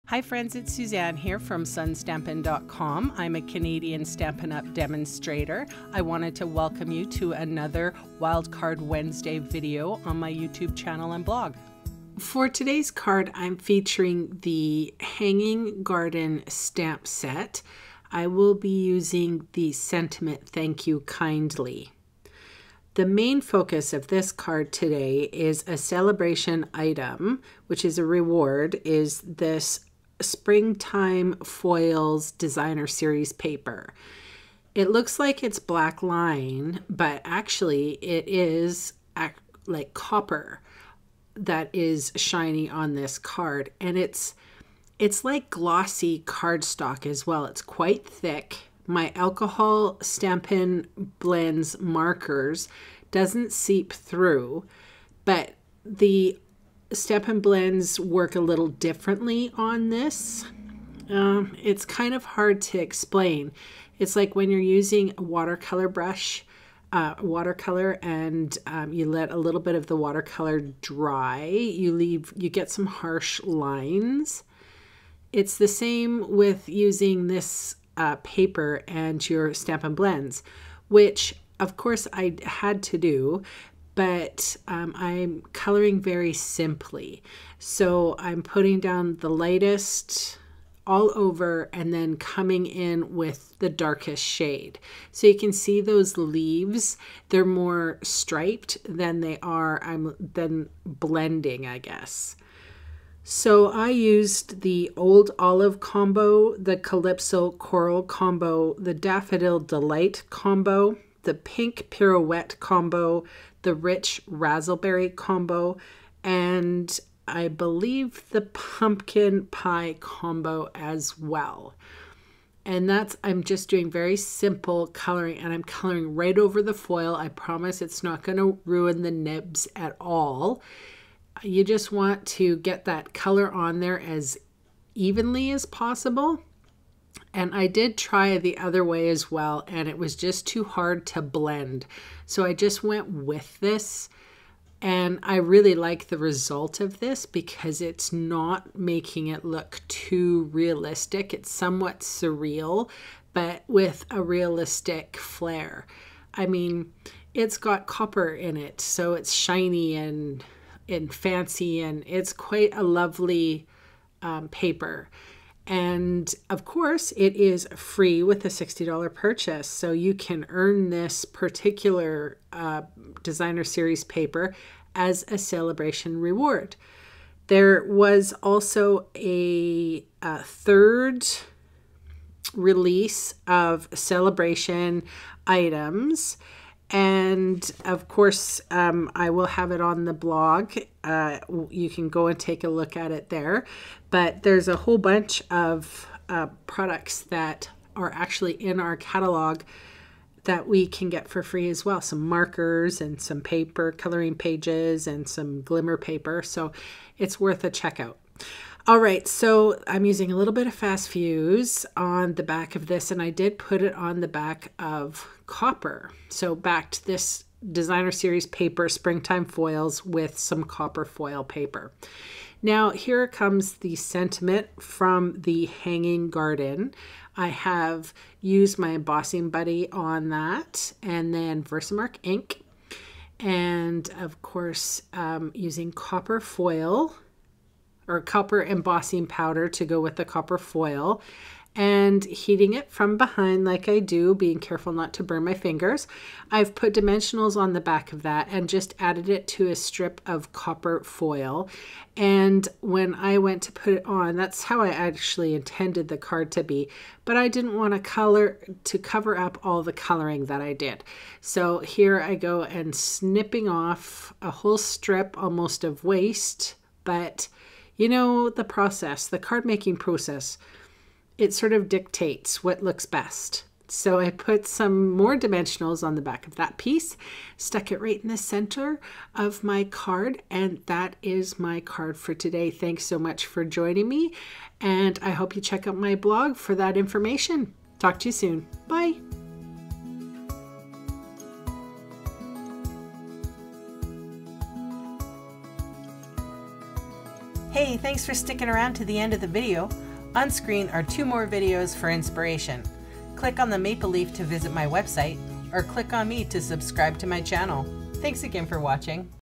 Hi friends, it's Suzanne here from sunstampin.com. I'm a Canadian Stampin' Up! Demonstrator. I wanted to welcome you to another Wildcard Wednesday video on my YouTube channel and blog. For today's card, I'm featuring the Hanging Garden stamp set. I will be using the sentiment, "Thank you kindly." The main focus of this card today is a celebration item, which is a reward, is this Springtime Foils Designer Series paper. It looks like it's black line, but actually it is like copper that is shiny on this card. And it's like glossy cardstock as well. It's quite thick. My alcohol Stampin' Blends markers doesn't seep through, but the Stampin' Blends work a little differently on this. It's kind of hard to explain. It's like when you're using a watercolor brush, watercolor, and you let a little bit of the watercolor dry, you get some harsh lines. It's the same with using this paper and your Stampin' Blends, which of course I had to do, but I'm coloring very simply. So I'm putting down the lightest all over and then coming in with the darkest shade. So you can see those leaves, they're more striped than they are, then blending, I guess. So I used the Old Olive combo, the Calypso Coral combo, the Daffodil Delight combo, the Pink Pirouette combo, the Rich Razzleberry combo, and I believe the Pumpkin Pie combo as well. And I'm just doing very simple coloring, and I'm coloring right over the foil. I promise it's not going to ruin the nibs at all. You just want to get that color on there as evenly as possible. And I did try the other way as well, and it was just too hard to blend. So I just went with this, and I really like the result of this because it's not making it look too realistic. It's somewhat surreal, but with a realistic flair. I mean, it's got copper in it, so it's shiny and fancy, and it's quite a lovely paper. And of course, it is free with a $60 purchase. So you can earn this particular designer series paper as a celebration reward. There was also a third release of celebration items. And of course, I will have it on the blog. You can go and take a look at it there. But there's a whole bunch of products that are actually in our catalog that we can get for free as well. Some markers and some paper, coloring pages, and some glimmer paper. So it's worth a check out. All right, so I'm using a little bit of fast fuse on the back of this, and I did put it on the back of copper. So backed this designer series paper, Springtime Foils, with some copper foil paper. Now here comes the sentiment from the Hanging Garden. I have used my embossing buddy on that, and then Versamark ink, and of course using copper foil, or copper embossing powder to go with the copper foil, and heating it from behind like I do, being careful not to burn my fingers. I've put dimensionals on the back of that and just added it to a strip of copper foil. And when I went to put it on, that's how I actually intended the card to be, but I didn't want to cover up all the coloring that I did. So here I go and snipping off a whole strip almost of waste, but you know, the process, the card making process, it sort of dictates what looks best. So I put some more dimensionals on the back of that piece, stuck it right in the center of my card, and that is my card for today. Thanks so much for joining me, and I hope you check out my blog for that information. Talk to you soon. Bye. Hey, thanks for sticking around to the end of the video. On screen are 2 more videos for inspiration. Click on the maple leaf to visit my website, or click on me to subscribe to my channel. Thanks again for watching.